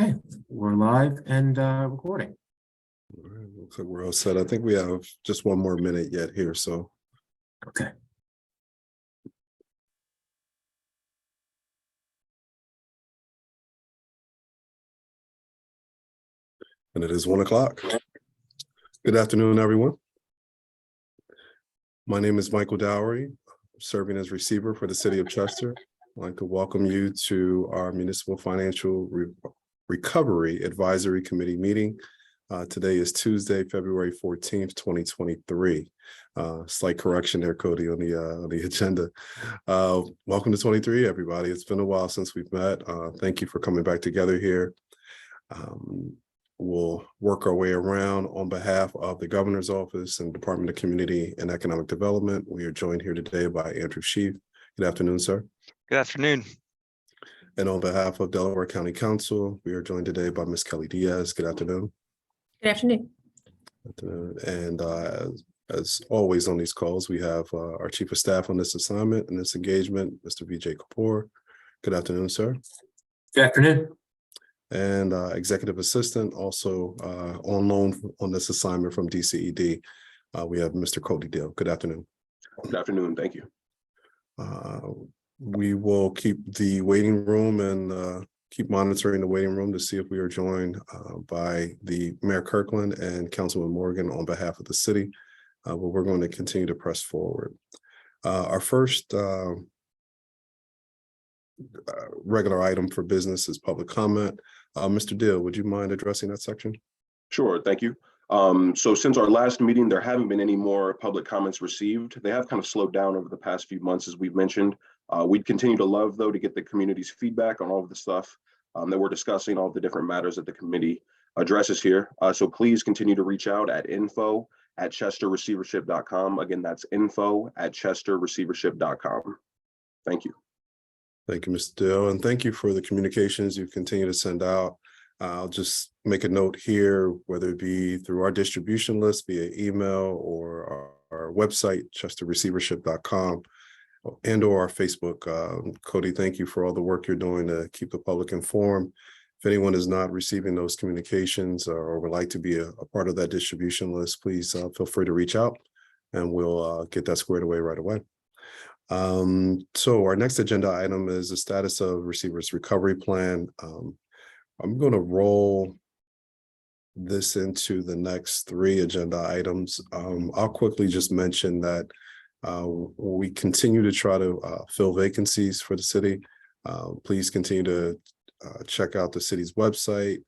Okay, we're live and recording. All right, looks like we're all set. I think we have just one more minute yet here, so. Okay. And it is 1 o'clock. Good afternoon, everyone. My name is Michael Dowry, serving as receiver for the city of Chester. I'd like to welcome you to our Municipal Financial Recovery Advisory Committee meeting. Today is Tuesday, February 14th, 2023. Slight correction there, Cody, on the agenda. Welcome to 23, everybody. It's been a while since we've met. Thank you for coming back together here. We'll work our way around on behalf of the Governor's Office and Department of Community and Economic Development. We are joined here today by Andrew Sheaf. Good afternoon, sir. Good afternoon. And on behalf of Delaware County Council, we are joined today by Ms. Kelly Diaz. Good afternoon. Good afternoon. And as always on these calls, we have our Chief of Staff on this assignment and this engagement, Mr. Vijay Kapoor. Good afternoon, sir. Good afternoon. And Executive Assistant also on loan on this assignment from DCED. We have Mr. Cody Dill. Good afternoon. Good afternoon. Thank you. We will keep the waiting room and keep monitoring the waiting room to see if we are joined by the Mayor Kirkland and Councilman Morgan on behalf of the city. But we're going to continue to press forward. Our first regular item for business is public comment. Mr. Dill, would you mind addressing that section? Sure. Thank you. So since our last meeting, there haven't been any more public comments received. They have kind of slowed down over the past few months, as we've mentioned. We'd continue to love, though, to get the community's feedback on all of the stuff that we're discussing, all the different matters that the committee addresses here. So please continue to reach out at info@chesterreceivership.com. Again, that's info@chesterreceivership.com. Thank you. Thank you, Mr. Dill, and thank you for the communications you continue to send out. I'll just make a note here, whether it be through our distribution list via email or our website, chesterreceivership.com, and or our Facebook. Cody, thank you for all the work you're doing to keep the public informed. If anyone is not receiving those communications or would like to be a part of that distribution list, please feel free to reach out and we'll get that squared away right away. So our next agenda item is the status of Receiver's Recovery Plan. I'm going to roll this into the next 3 agenda items. I'll quickly just mention that we continue to try to fill vacancies for the city. Please continue to check out the city's website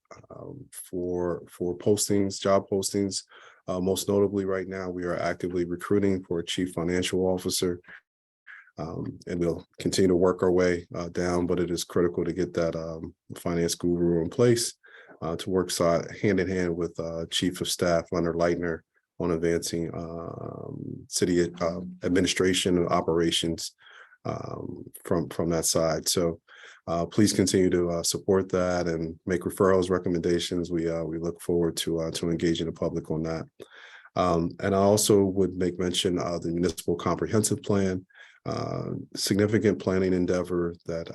for postings, job postings. Most notably right now, we are actively recruiting for a chief financial officer. And we'll continue to work our way down, but it is critical to get that finance guru in place to work hand in hand with Chief of Staff Leonard Leitner on advancing city administration and operations from that side. So please continue to support that and make referrals, recommendations. We look forward to engaging the public on that. And I also would make mention of the Municipal Comprehensive Plan. Significant planning endeavor that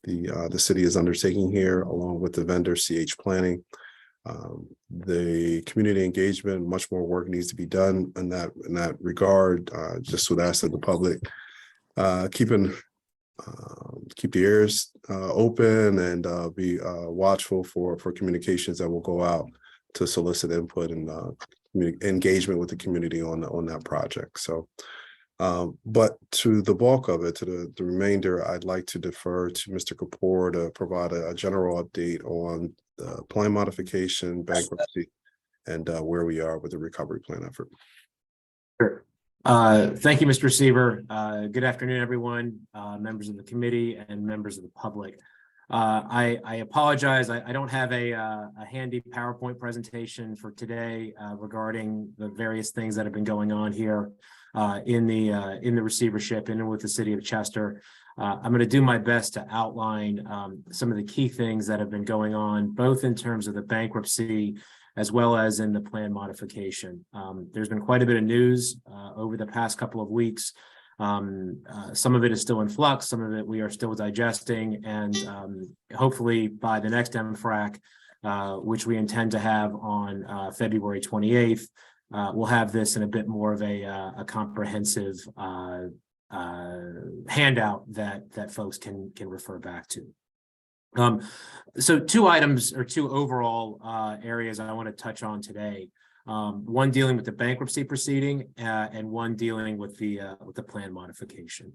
the city is undertaking here, along with the vendor CH Planning. The community engagement, much more work needs to be done in that regard. Just would ask that the public keep the ears open and be watchful for communications that will go out to solicit input and engagement with the community on that project. So. But to the bulk of it, to the remainder, I'd like to defer to Mr. Kapoor to provide a general update on the plan modification, bankruptcy, and where we are with the recovery plan effort. Sure. Thank you, Mr. Receiver. Good afternoon, everyone, members of the committee and members of the public. I apologize. I don't have a handy PowerPoint presentation for today regarding the various things that have been going on here in the receivership and with the city of Chester. I'm going to do my best to outline some of the key things that have been going on, both in terms of the bankruptcy as well as in the plan modification. There's been quite a bit of news over the past couple of weeks Some of it is still in flux, some of it we are still digesting, and hopefully by the next MFRAC, which we intend to have on February 28th, we'll have this in a bit more of a comprehensive handout that folks can refer back to. So two items or two overall areas I want to touch on today. One dealing with the bankruptcy proceeding and one dealing with the plan modification.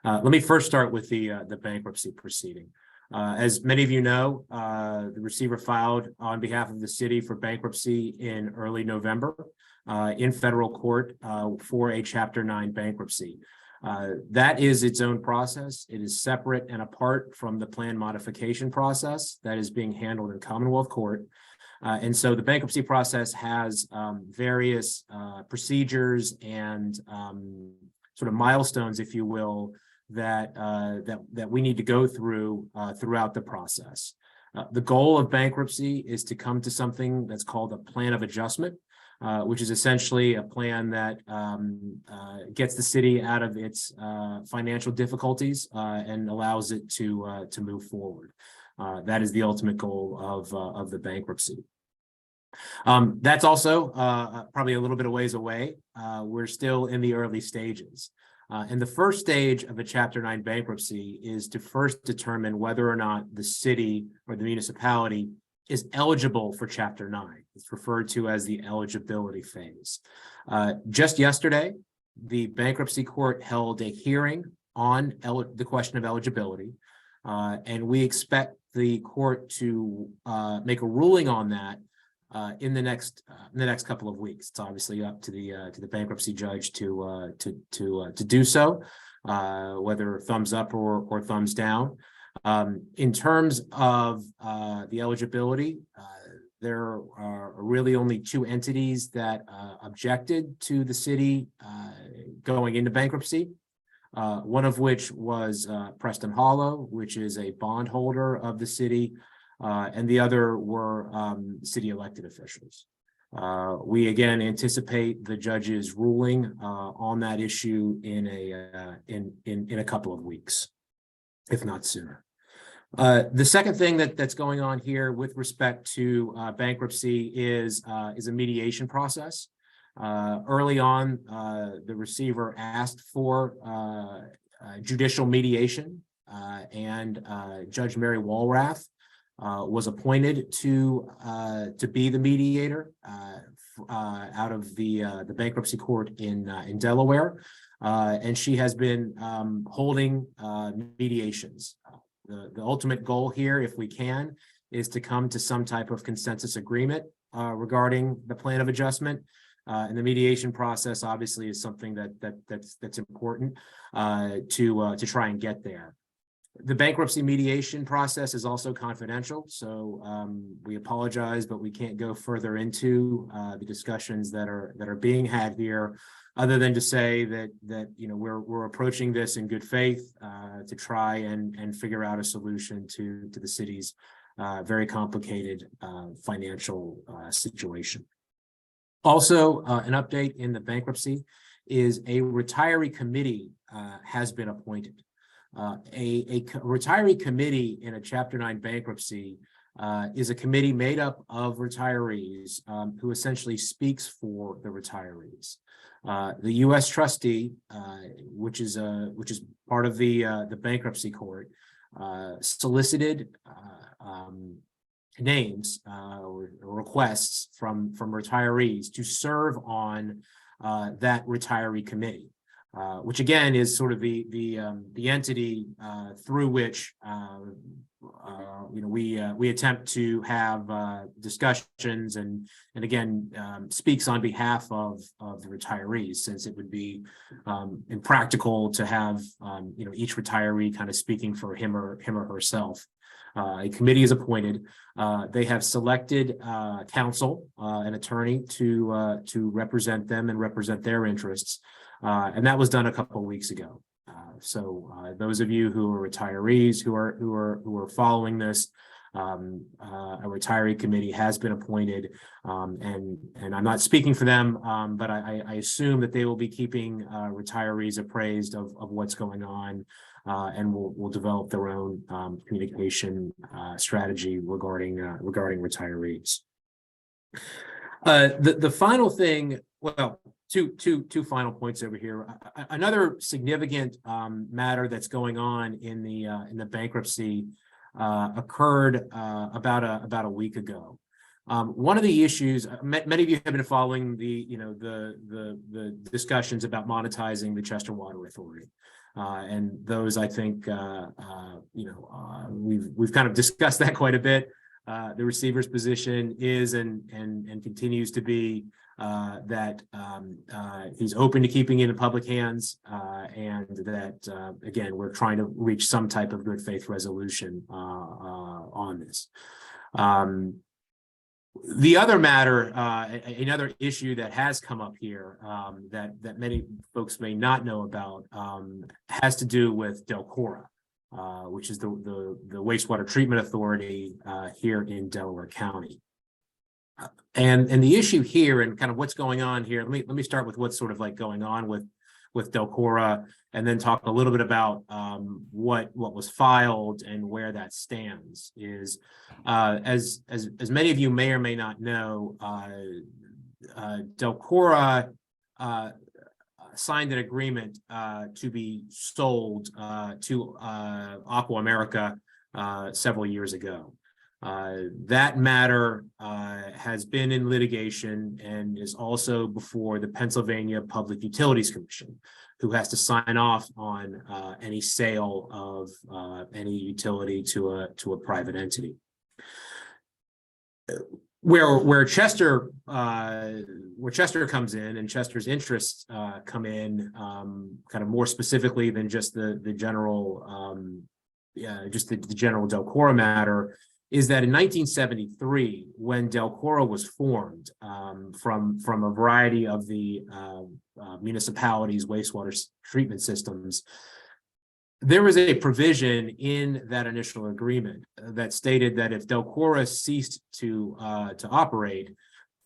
Let me first start with the bankruptcy proceeding. As many of you know, the receiver filed on behalf of the city for bankruptcy in early November in federal court for a Chapter 9 bankruptcy. That is its own process. It is separate and apart from the plan modification process that is being handled in Commonwealth Court. And so the bankruptcy process has various procedures and sort of milestones, if you will, that we need to go through throughout the process. The goal of bankruptcy is to come to something that's called a plan of adjustment, which is essentially a plan that gets the city out of its financial difficulties and allows it to move forward. That is the ultimate goal of the bankruptcy. That's also probably a little bit of ways away. We're still in the early stages. And the first stage of a Chapter 9 bankruptcy is to first determine whether or not the city or the municipality is eligible for Chapter 9. It's referred to as the eligibility phase. Just yesterday, the bankruptcy court held a hearing on the question of eligibility, and we expect the court to make a ruling on that in the next couple of weeks. It's obviously up to the bankruptcy judge to do so, whether thumbs up or thumbs down. In terms of the eligibility, there are really only two entities that objected to the city going into bankruptcy. One of which was Preston Hollow, which is a bondholder of the city, and the other were city elected officials. We again anticipate the judge's ruling on that issue in a couple of weeks, if not sooner. The second thing that's going on here with respect to bankruptcy is a mediation process. Early on, the receiver asked for judicial mediation, and Judge Mary Walrath was appointed to be the mediator out of the bankruptcy court in Delaware, and she has been holding mediations. The ultimate goal here, if we can, is to come to some type of consensus agreement regarding the plan of adjustment. And the mediation process obviously is something that's important to try and get there. The bankruptcy mediation process is also confidential, so we apologize, but we can't go further into the discussions that are being had here, other than to say that we're approaching this in good faith to try and figure out a solution to the city's very complicated financial situation. Also, an update in the bankruptcy is a retiree committee has been appointed. A retiree committee in a Chapter 9 bankruptcy is a committee made up of retirees who essentially speaks for the retirees. The U.S. trustee, which is part of the bankruptcy court, solicited names or requests from retirees to serve on that retiree committee, which again is sort of the entity through which we attempt to have discussions and again speaks on behalf of the retirees, since it would be impractical to have each retiree kind of speaking for him or herself. A committee is appointed. They have selected counsel, an attorney to represent them and represent their interests, and that was done a couple of weeks ago. So those of you who are retirees who are following this, A retiree committee has been appointed, and I'm not speaking for them, but I assume that they will be keeping retirees appraised of what's going on, and will develop their own communication strategy regarding retirees. The final thing, well, two final points over here. Another significant matter that's going on in the bankruptcy occurred about a week ago. One of the issues, many of you have been following the discussions about monetizing the Chester Water Authority. And those, I think, we've kind of discussed that quite a bit. The receiver's position is and continues to be that he's open to keeping it in public hands, and that again, we're trying to reach some type of good faith resolution on this. The other matter, another issue that has come up here that many folks may not know about, has to do with Delcora, which is the wastewater treatment authority here in Delaware County. And the issue here and kind of what's going on here, let me start with what's sort of like going on with Delcora, and then talk a little bit about what was filed and where that stands. Is as many of you may or may not know, Delcora signed an agreement to be sold to Aqua America several years ago. That matter has been in litigation and is also before the Pennsylvania Public Utilities Commission, who has to sign off on any sale of any utility to a private entity. Where Chester comes in, and Chester's interests come in kind of more specifically than just the general general Delcora matter, is that in 1973, when Delcora was formed from a variety of the municipalities' wastewater treatment systems, there was a provision in that initial agreement that stated that if Delcora ceased to operate,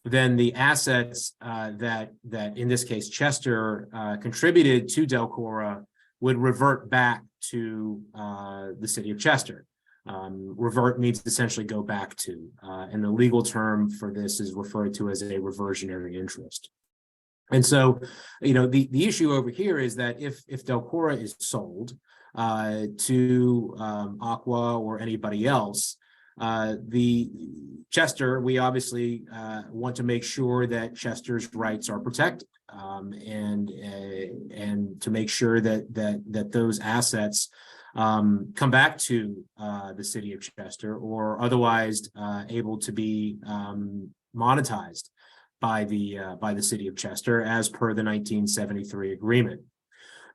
then the assets that in this case Chester contributed to Delcora would revert back to the city of Chester. Revert means essentially go back to, and the legal term for this is referred to as a reversionary interest. And so, the issue over here is that if Delcora is sold to Aqua or anybody else, the Chester, we obviously want to make sure that Chester's rights are protected, and to make sure that those assets come back to the city of Chester, or otherwise able to be monetized by the city of Chester as per the 1973 agreement.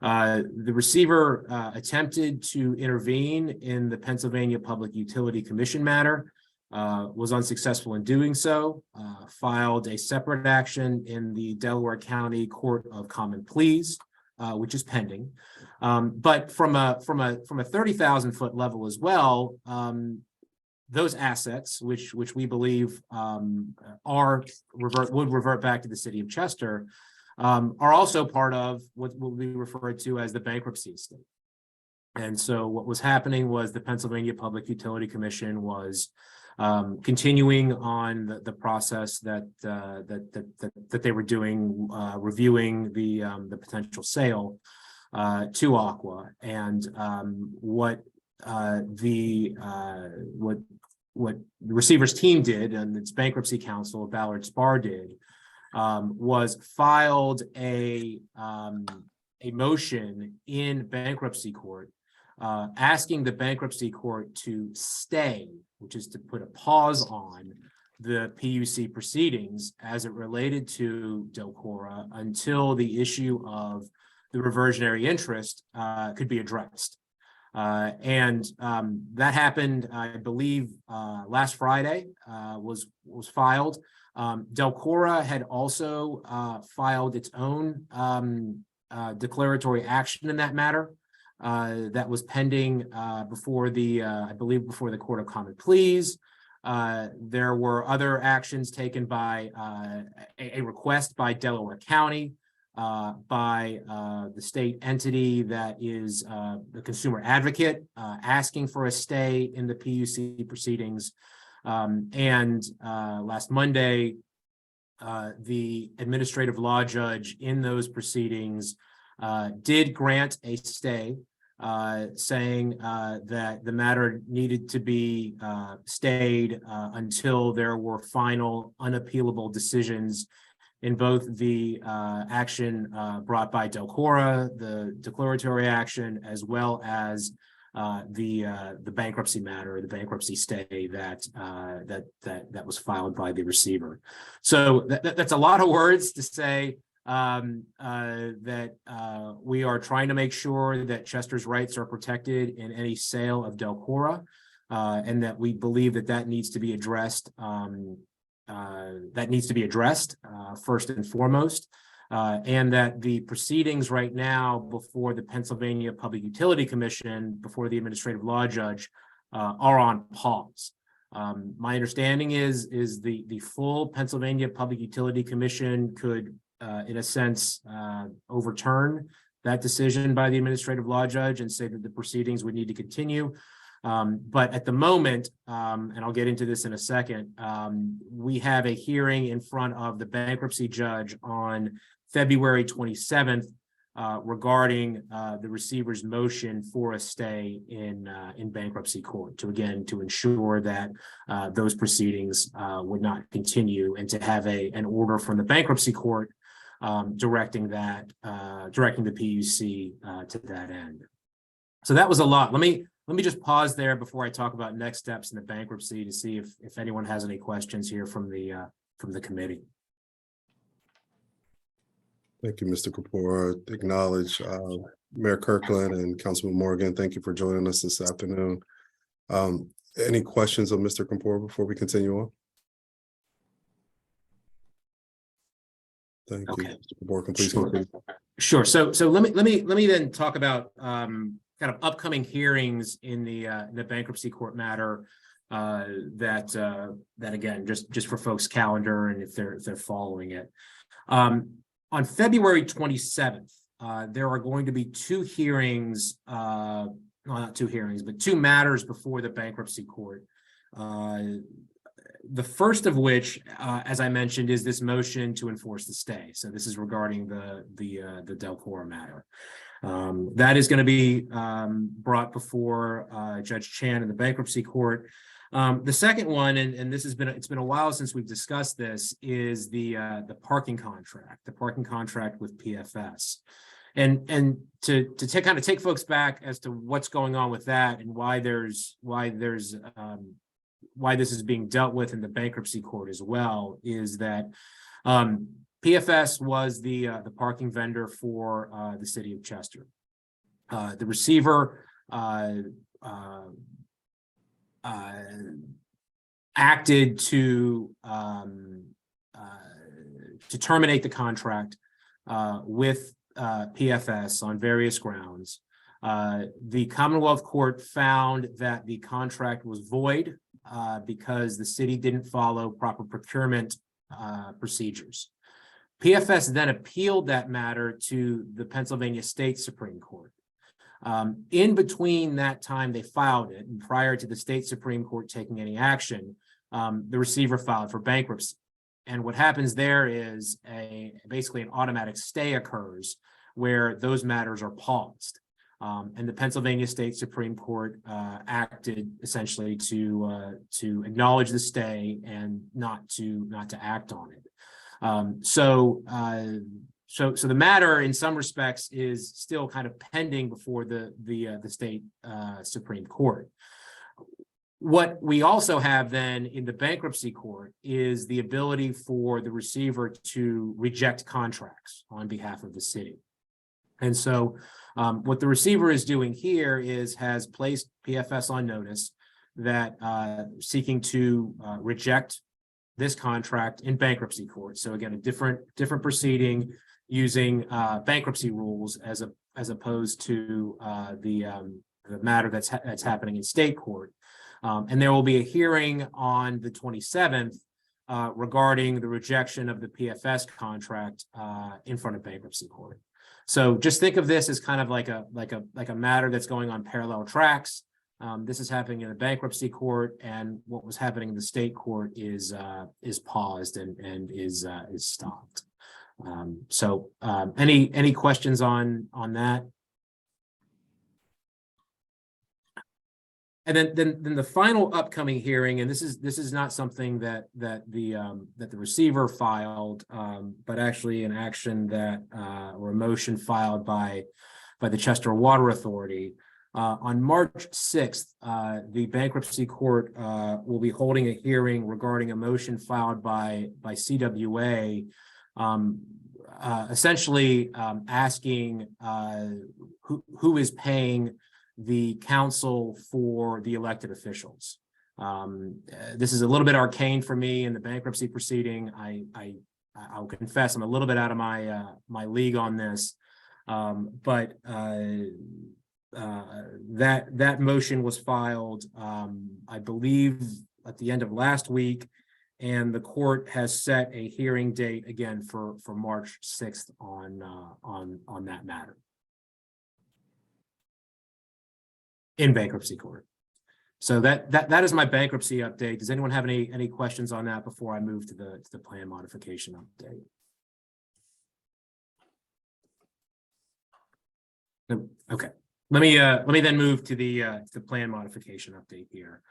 The receiver attempted to intervene in the Pennsylvania Public Utility Commission matter, was unsuccessful in doing so, filed a separate action in the Delaware County Court of Common Pleas, which is pending. But from a 30,000-foot level as well, those assets, which we believe would revert back to the city of Chester, are also part of what will be referred to as the bankruptcy estate. And so what was happening was the Pennsylvania Public Utility Commission was continuing on the process that they were doing, reviewing the potential sale to Aqua, and what the receiver's team did, and its bankruptcy counsel, Ballard Spar, did, was filed a motion in bankruptcy court asking the bankruptcy court to stay, which is to put a pause on the PUC proceedings as it related to Delcora until the issue of the reversionary interest could be addressed. And that happened, I believe, last Friday was filed. Delcora had also filed its own declaratory action in that matter. that was pending before the, I believe, before the Court of Common Pleas. There were other actions taken by a request by Delaware County, by the state entity that is the consumer advocate, asking for a stay in the PUC proceedings. And last Monday, the administrative law judge in those proceedings did grant a stay, saying that the matter needed to be stayed until there were final unappealable decisions in both the action brought by Delcora, the declaratory action, as well as the bankruptcy matter, the bankruptcy stay that was filed by the receiver. So that's a lot of words to say that we are trying to make sure that Chester's rights are protected in any sale of Delcora, and that we believe that needs to be addressed. First and foremost, and that the proceedings right now before the Pennsylvania Public Utility Commission, before the administrative law judge, are on pause. My understanding is the full Pennsylvania Public Utility Commission could, in a sense, overturn that decision by the administrative law judge and say that the proceedings would need to continue. But at the moment, and I'll get into this in a second, we have a hearing in front of the bankruptcy judge on February 27th regarding the receiver's motion for a stay in bankruptcy court to ensure that those proceedings would not continue, and to have an order from the bankruptcy court directing the PUC to that end. So that was a lot. Let me just pause there before I talk about next steps in the bankruptcy to see if anyone has any questions here from the committee. Thank you, Mr. Kapoor. Acknowledge Mayor Kirkland and Councilman Morgan. Thank you for joining us this afternoon. Any questions of Mr. Kapoor before we continue on? Thank you, Mr. Kapoor. Can please continue. Sure. So let me then talk about kind of upcoming hearings in the bankruptcy court matter that again, just for folks' calendar and if they're following it. On February 27th, there are going to be two hearings, well, not two hearings, but two matters before the bankruptcy court. The first of which, as I mentioned, is this motion to enforce the stay. So this is regarding the Delcora matter. That is going to be brought before Judge Chan in the bankruptcy court. The second one, and it's been a while since we've discussed this, is the parking contract with PFS, and to kind of take folks back as to what's going on with that and why this is being dealt with in the bankruptcy court as well, is that PFS was the parking vendor for the city of Chester. The receiver acted to terminate the contract with PFS on various grounds. The Commonwealth Court found that the contract was void because the city didn't follow proper procurement procedures. PFS then appealed that matter to the Pennsylvania State Supreme Court. In between that time they filed it, and prior to the State Supreme Court taking any action, the receiver filed for bankruptcy. And what happens there is basically an automatic stay occurs where those matters are paused. And the Pennsylvania State Supreme Court acted essentially to acknowledge the stay and not to act on it. So the matter, in some respects, is still kind of pending before the state Supreme Court. What we also have then in the bankruptcy court is the ability for the receiver to reject contracts on behalf of the city. And so what the receiver is doing here has placed PFS on notice that seeking to reject this contract in bankruptcy court. So again, a different proceeding using bankruptcy rules as as opposed to the matter that's happening in state court. And there will be a hearing on the 27th regarding the rejection of the PFS contract in front of bankruptcy court. So just think of this as kind of like a matter that's going on parallel tracks. This is happening in the bankruptcy court, and what was happening in the state court is paused and is stopped. So any questions on that? And then the final upcoming hearing, and this is not something that the receiver filed, but actually an action that or a motion filed by the Chester Water Authority. On March 6th, the bankruptcy court will be holding a hearing regarding a motion filed by CWA, essentially asking who is paying the counsel for the elected officials. This is a little bit arcane for me in the bankruptcy proceeding. I'll confess I'm a little bit out of my league on this, but that motion was filed, I believe, at the end of last week, and the court has set a hearing date again for March 6th on that matter in bankruptcy court. So that is my bankruptcy update. Does anyone have any questions on that before I move to the plan modification update? No? Okay. Let me then move to the plan modification update here.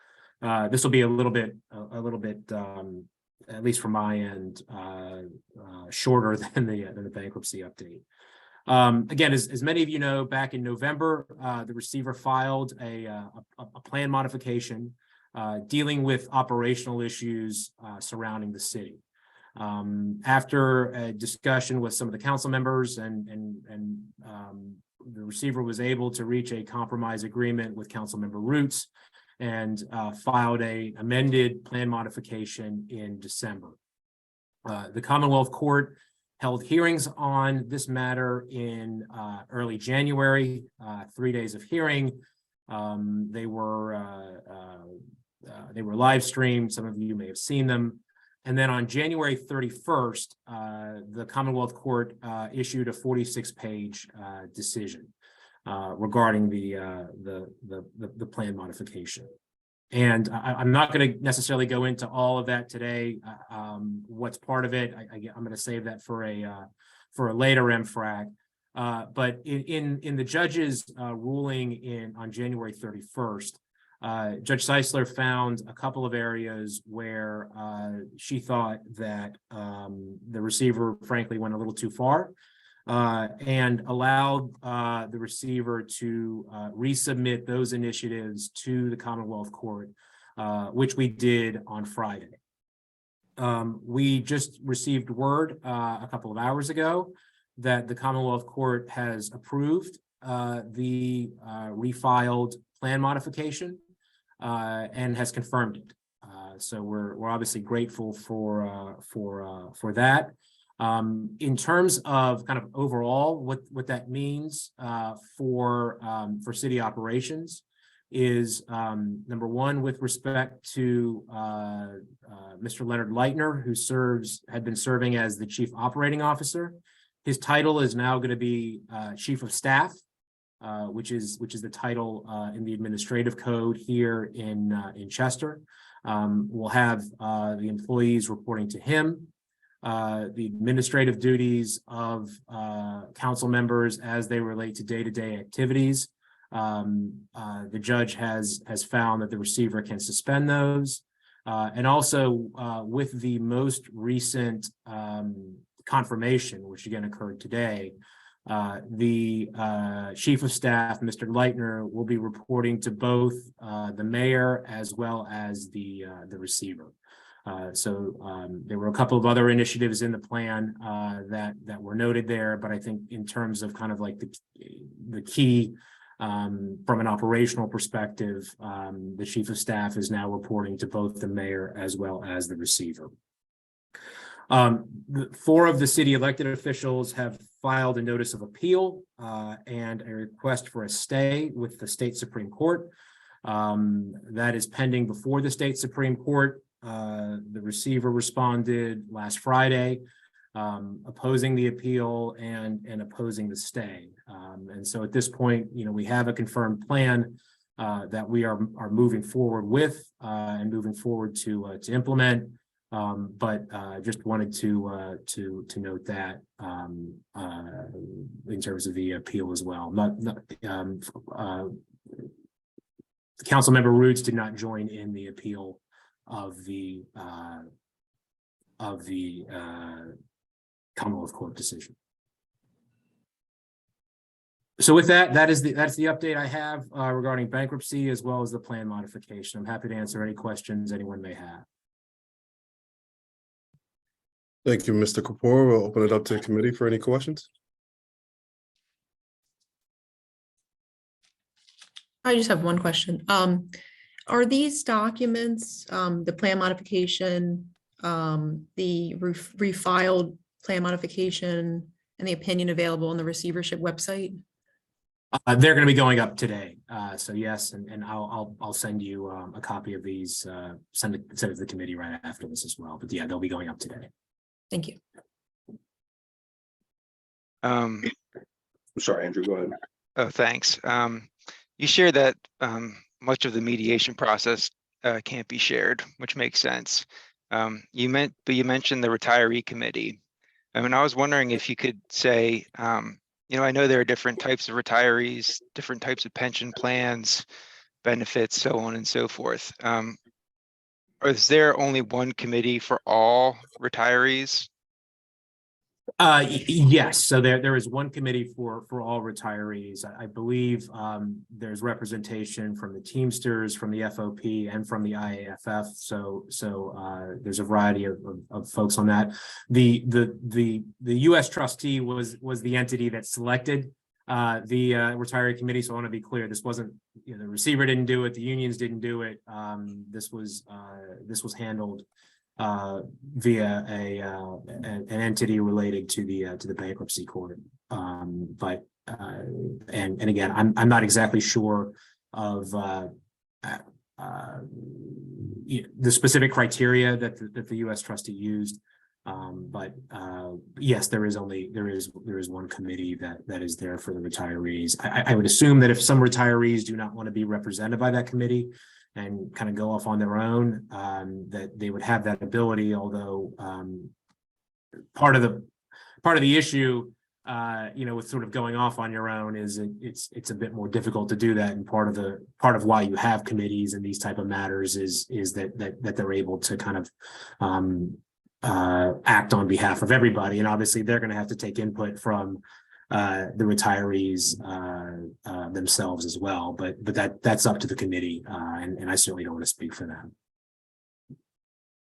This will be a little bit, at least from my end, shorter than the bankruptcy update. Again, as many of you know, back in November, the receiver filed a plan modification dealing with operational issues surrounding the city. After a discussion with some of the council members and the receiver was able to reach a compromise agreement with Councilmember Roots and filed a amended plan modification in December. The Commonwealth Court held hearings on this matter in early January, 3 days of hearing. They were live streamed. Some of you may have seen them. And then on January 31st, the Commonwealth Court issued a 46-page decision regarding the plan modification. And I'm not going to necessarily go into all of that today. What's part of it, I'm going to save that for a later MFRAC. But in the judge's ruling on January 31st, Judge Seisler found a couple of areas where she thought that the receiver, frankly, went a little too far and allowed the receiver to resubmit those initiatives to the Commonwealth Court, which we did on Friday. We just received word a couple of hours ago that the Commonwealth Court has approved the refiled plan modification and has confirmed it. So we're obviously grateful for that. In terms of kind of overall what that means for city operations is number one, with respect to Mr. Leonard Leitner, who had been serving as the Chief Operating Officer. His title is now going to be Chief of Staff, which is the title in the administrative code here in Chester. We'll have the employees reporting to him. The administrative duties of council members as they relate to day-to-day activities. The judge has found that the receiver can suspend those. And also with the most recent confirmation, which again occurred today, the Chief of Staff, Mr. Leitner, will be reporting to both the mayor as well as the receiver. So there were a couple of other initiatives in the plan that were noted there, but I think in terms of kind of like the key from an operational perspective, the Chief of Staff is now reporting to both the mayor as well as the receiver. Four of the city elected officials have filed a notice of appeal and a request for a stay with the state Supreme Court. That is pending before the state Supreme Court. The receiver responded last Friday, opposing the appeal and opposing the stay. And so at this point, we have a confirmed plan that we are moving forward with and moving forward to implement. But just wanted to note that in terms of the appeal as well. Councilmember Roots did not join in the appeal of the Commonwealth Court decision. So with that's the update I have regarding bankruptcy as well as the plan modification. I'm happy to answer any questions anyone may have. Thank you, Mr. Kapoor. We'll open it up to the committee for any questions. I just have one question. Are these documents, the plan modification, the refiled plan modification, and the opinion available on the receivership website? They're going to be going up today. So yes, and I'll send you a copy of these. Send it to the committee right after this as well. But yeah, they'll be going up today. Thank you. Sorry, Andrew, go ahead. Oh, thanks. You shared that much of the mediation process can't be shared, which makes sense. You mentioned the retiree committee. I mean, I was wondering if you could say, I know there are different types of retirees, different types of pension plans, benefits, so on and so forth. Or is there only one committee for all retirees? Yes, so there is one committee for all retirees. I believe there's representation from the Teamsters, from the FOP, and from the IAFF. So there's a variety of folks on that. The U.S. trustee was the entity that selected the retiree committee. So I want to be clear, this wasn't, the receiver didn't do it, the unions didn't do it. This was handled via an entity related to the bankruptcy court. But again, I'm not exactly sure of the specific criteria that the U.S. trustee used. But yes, there is one committee that is there for the retirees. I would assume that if some retirees do not want to be represented by that committee and kind of go off on their own, that they would have that ability. Although part of the issue, with sort of going off on your own is it's a bit more difficult to do that. And part of why you have committees in these type of matters is that they're able to kind of act on behalf of everybody. And obviously they're going to have to take input from the retirees themselves as well, but that's up to the committee, and I certainly don't want to speak for them.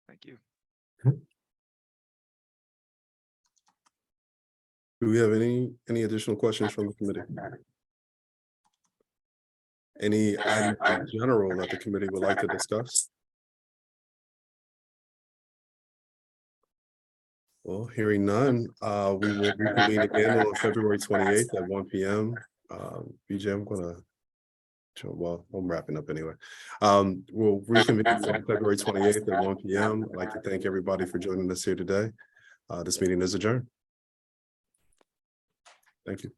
Thank you. Do we have any additional questions from the committee? Any items in general that the committee would like to discuss? Well, hearing none, we will reconvene again on February 28th at 1 p.m. BJ, I'm wrapping up anyway. We'll reconvene on February 28th at 1 p.m. I'd like to thank everybody for joining us here today. This meeting is adjourned. Thank you.